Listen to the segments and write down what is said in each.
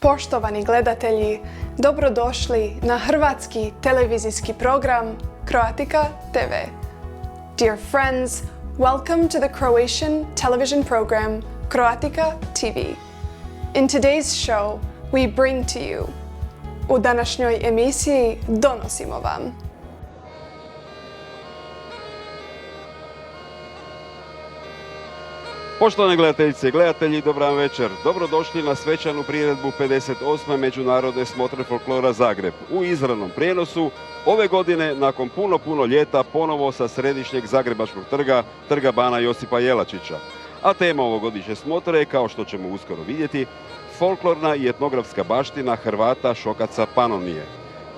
Poštovani gledatelji, dobrodošli na hrvatski televizijski program Croatica TV. Dear friends, welcome to the Croatian television program Croatica TV. In today's show, we bring to you. U današnjoj emisiji donosimo vam Poštovane gledateljice i gledatelji, dobar vam večer. Dobrodošli na svečanu priredbu 58. Međunarodne smotre folklora Zagreb. U izravnom prijenosu ove godine, nakon puno ljeta, ponovo sa središnjeg zagrebačkog trga Bana Josipa Jelačića. A tema ovogodišnje smotre je, kao što ćemo uskoro vidjeti, folklorna i etnografska baština Hrvata Šokaca Panonije.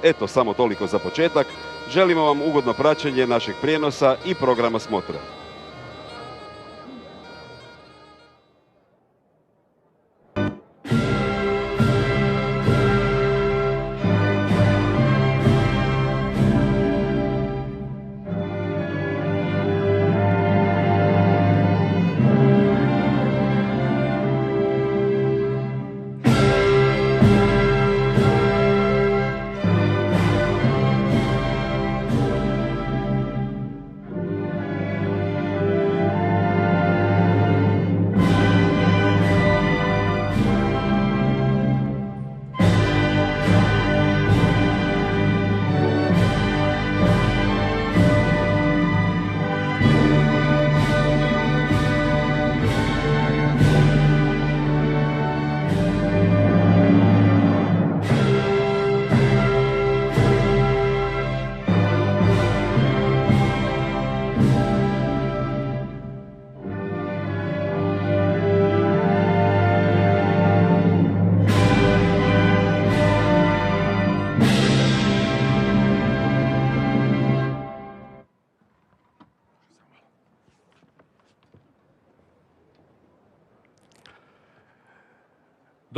Eto, samo toliko za početak. Želimo vam ugodno praćenje našeg prijenosa i programa smotre.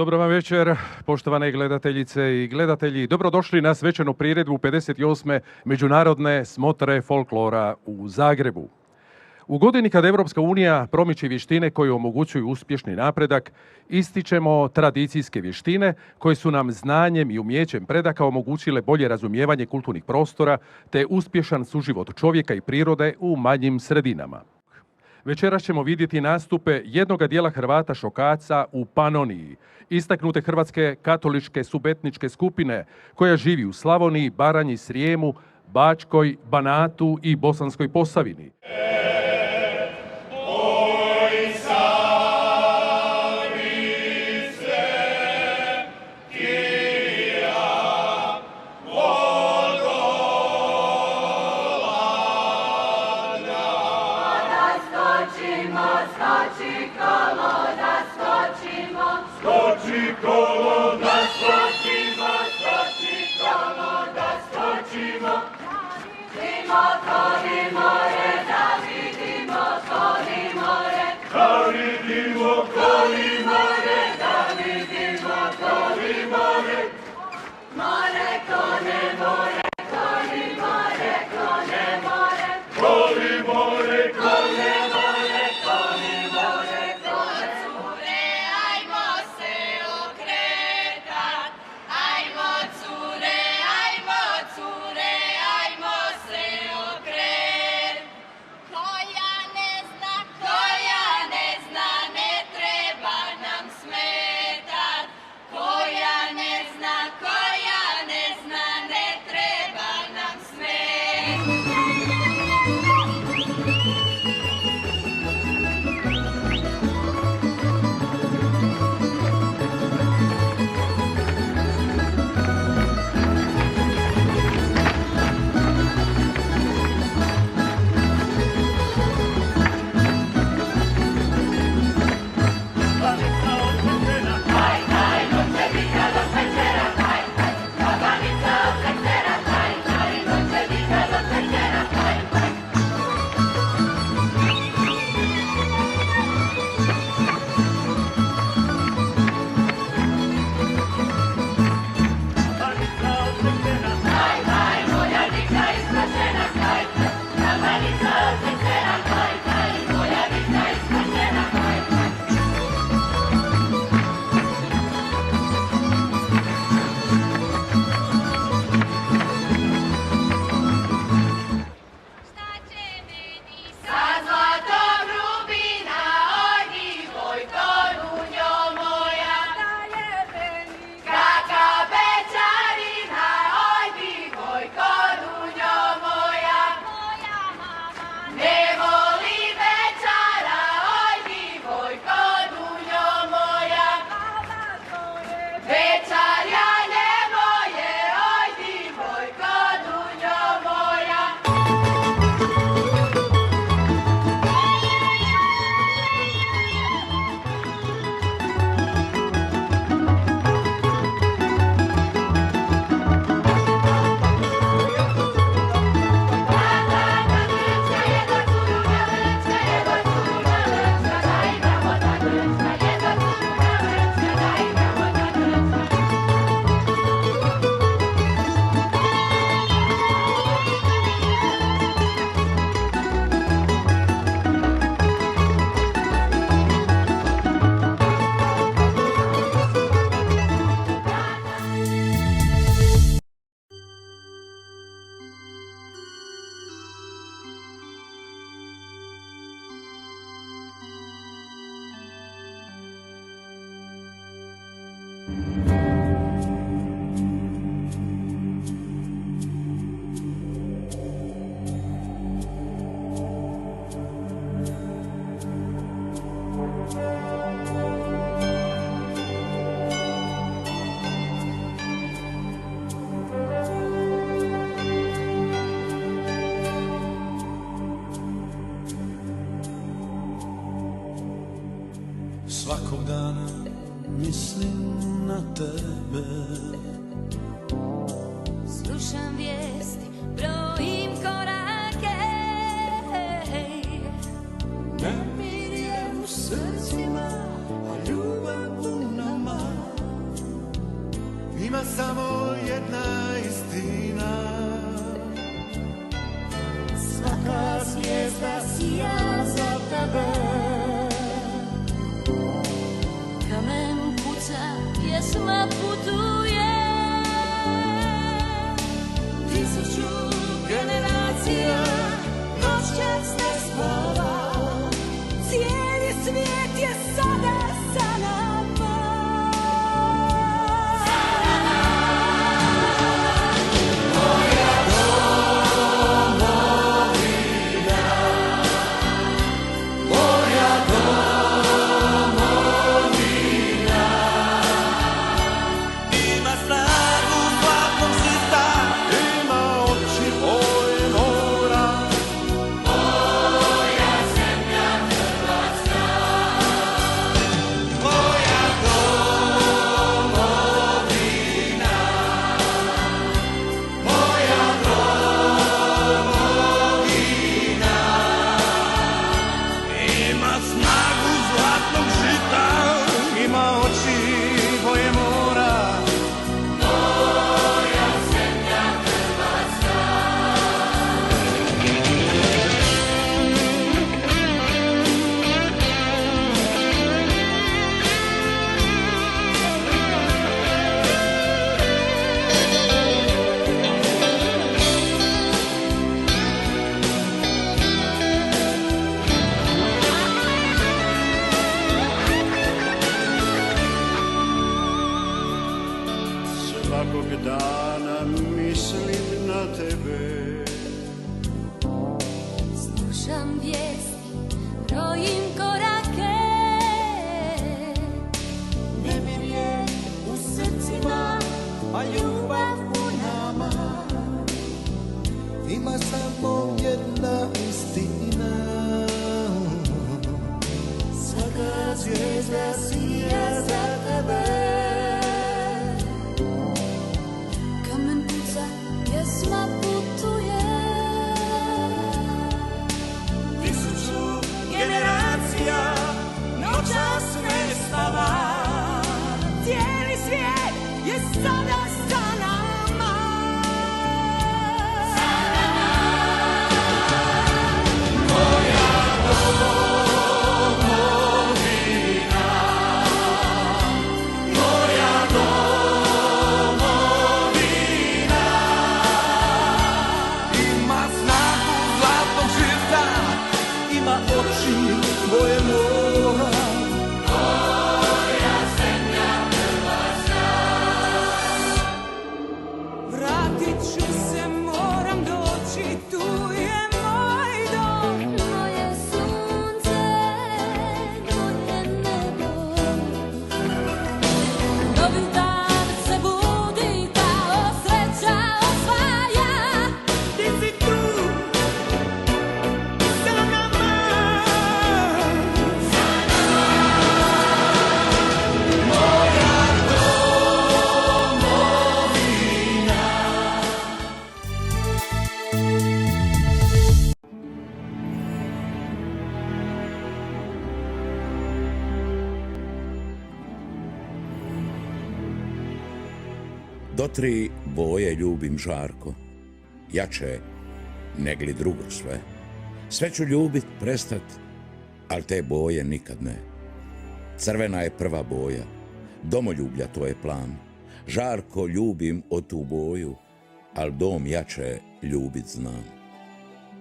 Dobro vam večer, poštovane gledateljice i gledatelji. Dobrodošli na svečanu priredbu 58. Međunarodne smotre folklora u Zagrebu. U godini kad Evropska unija promiče vještine koje omogućuju uspješni napredak, ističemo tradicijske vještine koje su nam znanjem i umijećem predaka omogućile bolje razumijevanje kulturnih prostora te uspješan suživot čovjeka i prirode u manjim sredinama. Večeras ćemo vidjeti nastupe jednoga dijela Hrvata Šokaca u Panoniji, istaknute hrvatske katoličke subetničke skupine koja živi u Slavoniji, Baranji, Srijemu, Bačkoj, Banatu i Bosanskoj Posavini. Svakog dana mislim na tebe. Slušam vijesti, brojim korake. Nemir je u srcima, a ljubav u nama. Ima samo jedna istina. Svaka zvijezda sija za tebe. Kamen puca, pjesma putuje. 1000 generacija noćas ne spava. Cijeli svijet je sada sa nama. Ima snagu zlatnog žita, ima oči boje mora. Moja zemlja Hrvatska, moja domovina, moja domovina. Ima snagu zlatnog žita, ima oči boje mora. Svakog dana mislim na tebe. Slušam vijesti, brojim korake. Nemir je u srcima, a ljubav u nama. Ima samo jedna istina. Svaka zvijezda sija za tebe. Kamen puca, pjesma putuje. 1000 generacija noćas ne spava. Cijeli svijet je sada sa nama. Ima snagu zlatnog žita, ima oči boje mora. Vratit ću se, moram doći, tu je moj dom. Moje sunce, moje nebo. Novi dan se budi, kao sreća osvaja. Ti si tu sa nama. Moja domovina. Do 3 boje ljubim žarko, jače negli drugo sve. Sve ću ljubit prestat, al te boje nikad ne. Crvena je prva boja, domoljublja to je plan. Žarko ljubim o tu boju, al dom jače ljubit znam.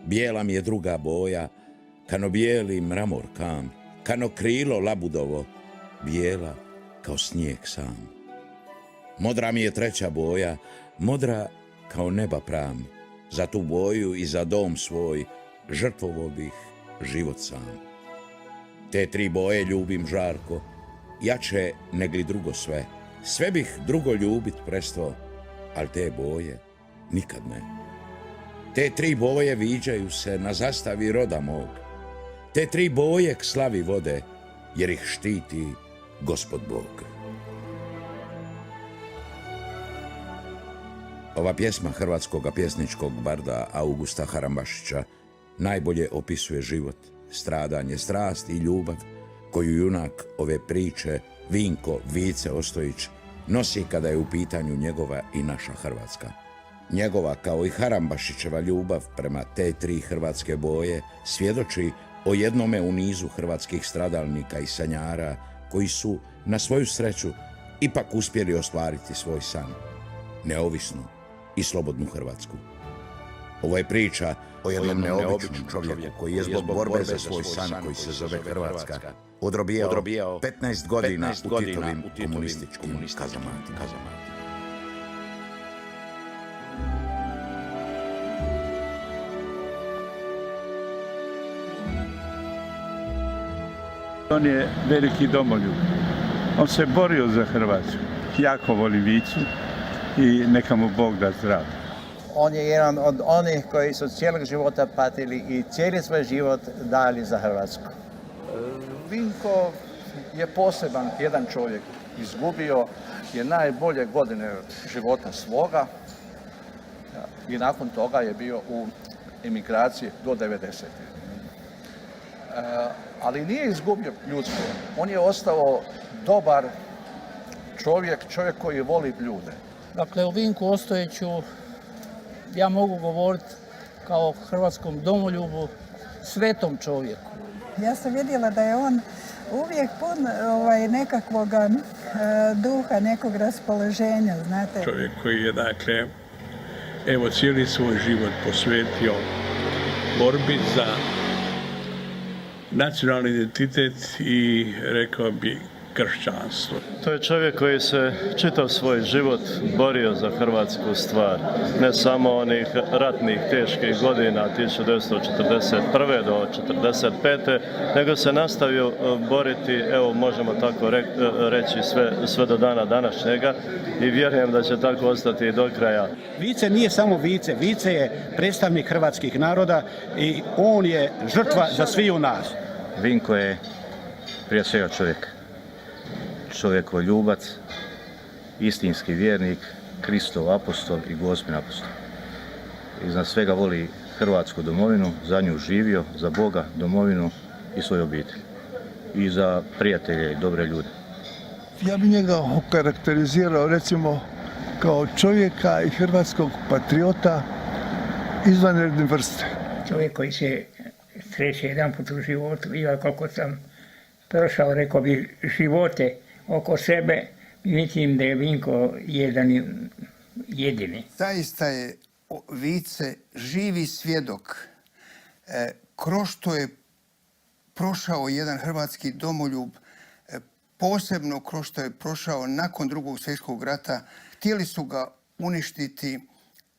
Bijela mi je druga boja, kano bijeli mramor kam, kano krilo labudovo, bijela kao snijeg sam. Modra mi je treća boja, modra kao neba pram. Za tu boju i za dom svoj žrtvovo bih život sam. Te 3 boje ljubim žarko, jače negli drugo sve. Sve bih drugo ljubit presto, al te boje nikad ne. Te 3 boje viđaju se na zastavi roda mog. Te 3 boje k slavi vode, jer ih štiti Gospod Bog. Ova pjesma hrvatskog pjesničkog barda Augusta Harambašića najbolje opisuje život, stradanje, strast i ljubav koju junak ove priče, Vinko Vice Ostojić, nosi kada je u pitanju njegova i naša Hrvatska. Njegova, kao i Harambašićeva ljubav prema te tri hrvatske boje, svjedoči o jednome u nizu hrvatskih stradalnika i sanjara koji su, na svoju sreću, ipak uspjeli ostvariti svoj san. Neovisnu i slobodnu Hrvatsku. Ovo je priča o jednom neobičnom čovjeku koji je zbog borbe za svoj san koji se zove Hrvatska odrobijao 15 godina u Titovim komunističkim kazamatima. On je veliki domoljub. On se borio za Hrvatsku. Jako voli Vicu i neka mu Bog da zdravlje. On je jedan od onih koji su cijelog života patili i cijeli svoj život dali za Hrvatsku. Vinko je poseban jedan čovjek. Izgubio je najbolje godine života svoga i nakon toga je bio u emigraciji do 90. Ali nije izgubio ljudstvo. On je ostao dobar čovjek koji voli ljude. Dakle, o Vinku Ostojiću ja mogu govoriti kao hrvatskom domoljubu, svetom čovjeku. Ja sam vidjela da je on uvijek pun nekakvog duha, nekog raspoloženja, znate. Čovjek koji je, dakle, evo cijeli svoj život posvetio borbi za nacionalni identitet i, rekao bi, kršćanstvo. To je čovjek koji se čitav svoj život borio za hrvatsku stvar. Ne samo onih ratnih teških godina 1941. do 1945. nego se nastavio boriti, evo možemo tako reći, sve do dana današnjega i vjerujem da će tako ostati i do kraja. Vice nije samo Vice, Vice je predstavnik hrvatskih naroda i on je žrtva za sviju nas. Vinko je prije svega čovjekoljubac, istinski vjernik, Kristov apostol i Gospin apostol. Iznad svega voli Hrvatsku domovinu, za nju živio, za Boga, domovinu i svoju obitelj. I za prijatelje i dobre ljude. Ja bi njega okarakterizirao recimo kao čovjeka i hrvatskog patriota izvanredne vrste. Čovjek koji se sreće jedan put u životu, i koliko sam prošao, rekao bi, živote oko sebe, mislim da je Vinko jedan jedini. Zaista je Vice živi svjedok kroz što je prošao jedan hrvatski domoljub, posebno kroz što je prošao nakon Drugog svjetskog rata. Htjeli su ga uništiti,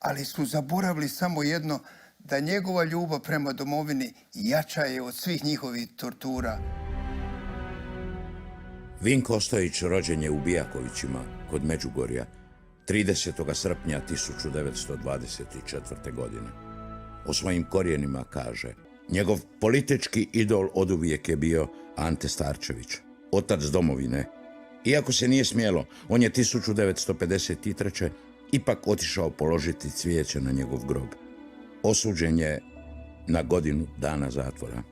ali su zaboravili samo jedno, da njegova ljubav prema domovini jača je od svih njihovih tortura. Vinko Ostojić rođen je u Bijakovićima kod Međugorja 30. srpnja 1924. godine. O svojim korijenima kaže: njegov politički idol oduvijek je bio Ante Starčević, otac domovine. Iako se nije smjelo, on je 1953. ipak otišao položiti cvijeće na njegov grob. Osuđen je na godinu dana zatvora.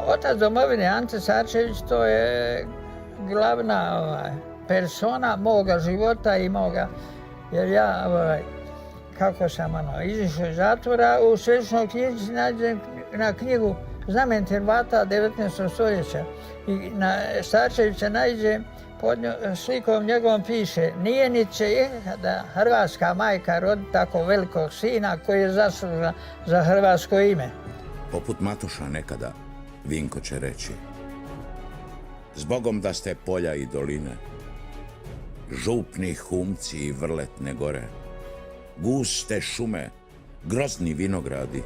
Otac domovine Ante Starčević, to je glavna persona moga života i moga, jer ja, kako sam izišao iz zatvora, u svečnoj knjizi nađem na knjigu Znamen Hrvata 19. stoljeća i na Starčevića nađem pod slikom njegovom piše: nije ni će da hrvatska majka rodi tako velikog sina koji je zaslužan za hrvatsko ime. Poput Matoša nekada, Vinko će reći: zbogom da ste polja i doline, župni humci i vrletne gore, guste šume, grozni vinogradi,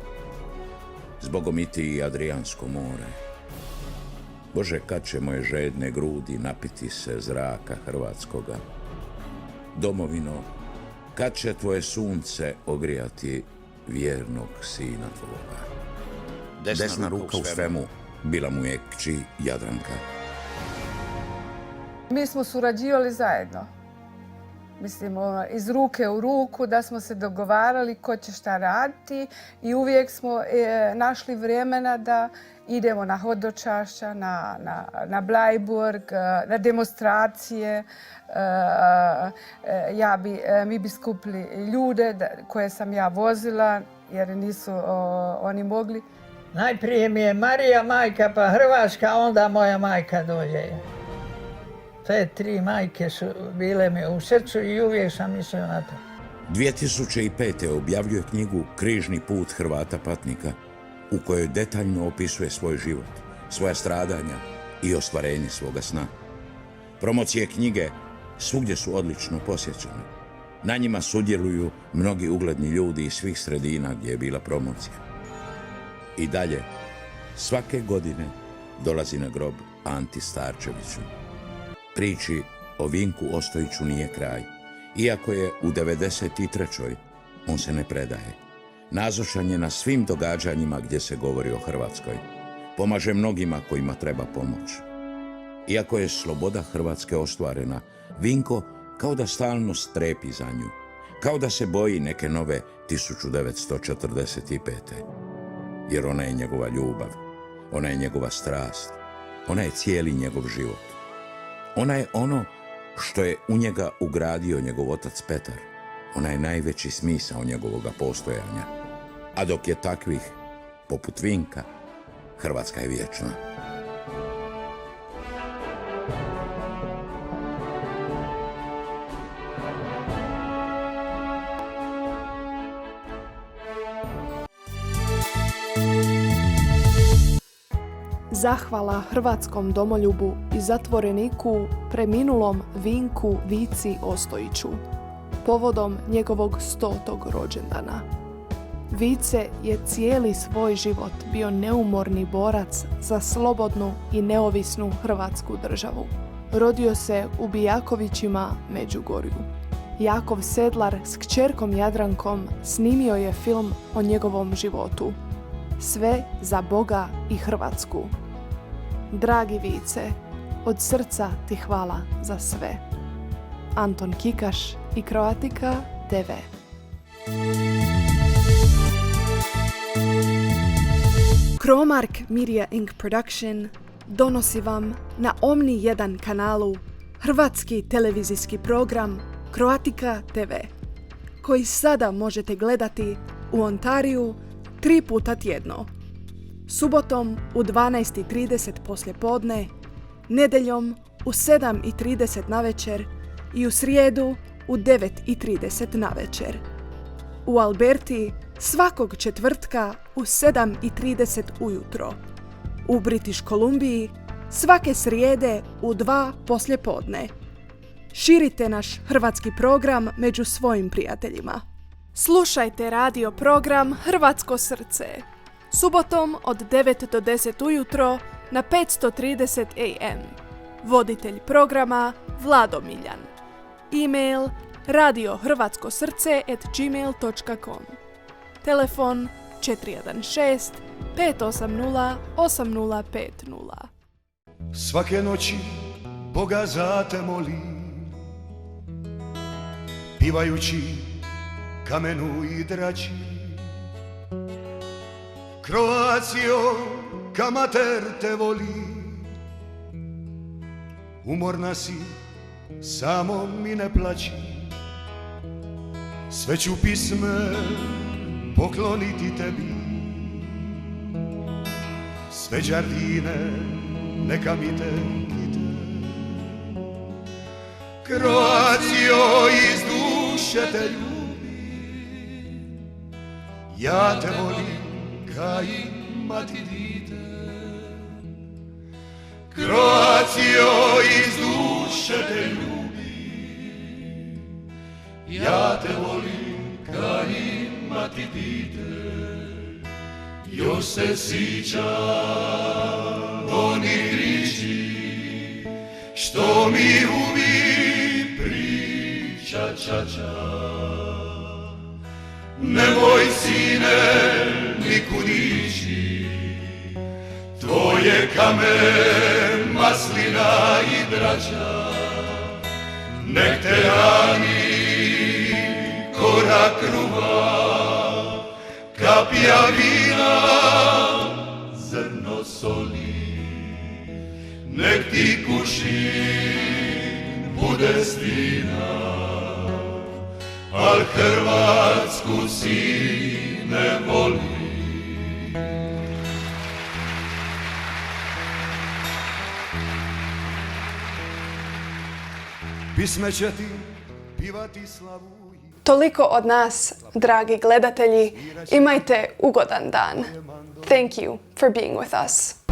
zbogom i ti Adrijansko more. Bože, kad će moje žedne grudi napiti se zraka hrvatskoga? Domovino, kad će tvoje sunce ogrijati vjernog sina tvoga? Desna ruka u svemu, bila mu je kći Jadranka. Mi smo surađivali zajedno. Mislim, iz ruke u ruku, da smo se dogovarali ko će šta raditi i uvijek smo našli vremena da idemo na hodočašća, na Blajburg, na demonstracije. Mi bi skupili ljude koje sam ja vozila jer nisu oni mogli. Najprije mi je Marija majka, pa Hrvatska, onda moja majka dođe. Te tri majke su bile mi u srcu i uvijek sam mislio na to. 2005. objavljuje knjigu Križni put Hrvata patnika, u kojoj detaljno opisuje svoj život, svoja stradanja i ostvarenje svoga sna. Promocije knjige svugdje su odlično posjećene. Na njima sudjeluju mnogi ugledni ljudi iz svih sredina gdje je bila promocija. I dalje, svake godine dolazi na grob Anti Starčeviću. Priči o Vinku Ostojiću nije kraj. Iako je u 93. on se ne predaje. Nazočan je na svim događanjima gdje se govori o Hrvatskoj. Pomaže mnogima kojima treba pomoć. Iako je sloboda Hrvatske ostvarena, Vinko kao da stalno strepi za nju. Kao da se boji neke nove 1945. Jer ona je njegova ljubav. Ona je njegova strast. Ona je cijeli njegov život. Ona je ono što je u njega ugradio njegov otac Petar. Ona je najveći smisao njegovoga postojanja. A dok je takvih, poput Vinka, Hrvatska je vječna. Zahvala hrvatskom domoljubu i zatvoreniku preminulom Vinku Vici Ostojiću povodom njegovog 100. rođendana. Vice je cijeli svoj život bio neumorni borac za slobodnu i neovisnu Hrvatsku državu. Rodio se u Bijakovićima, Međugorju. Jakov Sedlar s kćerkom Jadrankom snimio je film o njegovom životu. Sve za Boga i Hrvatsku. Dragi Vice, od srca ti hvala za sve. Anton Kikaš i Croatica TV. Cromark Media Inc. Production donosi vam na Omni 1 kanalu hrvatski televizijski program Croatica TV, koji sada možete gledati u Ontariju 3 puta tjedno. Subotom u 12:30 poslijepodne, nedjeljom u 7:30 navečer i u srijedu u 9:30 navečer. U Alberti svakog četvrtka u 7:30 ujutro. U British Kolumbiji svake srijede u 2 poslijepodne. Širite naš hrvatski program među svojim prijateljima. Slušajte radio program Hrvatsko srce. Subotom od 9 do 10 ujutro na 530 AM. Voditelj programa Vlado Miljan. E-mail radiohrvatskosrce@gmail.com. Telefon 416 580 8050. Svake noći Boga za te molim, pivajući kamenu i drači. Croacio, kamater te voli, umorna si, samo mi ne plaći. Sve ću pisme pokloniti tebi, sve đardine neka mi te kite. Croacio, iz duše te ljubim, ja te volim ka i mati dite. Croacio, iz duše te ljubim, ja te volim ka i mati dite. Još se sjećam onih riječi što mi uvijek priča čača. Nemoj, sine, nikud ići, tvoje kamen, maslina i drađa, nek te rani korak kruha, kapija vina, zrno soli, nek ti kušin bude stina, al Hrvatsku si ne voli. Pisme će ti pivati slavu. Toliko od nas, dragi gledatelji, imajte ugodan dan. Thank you for being with us.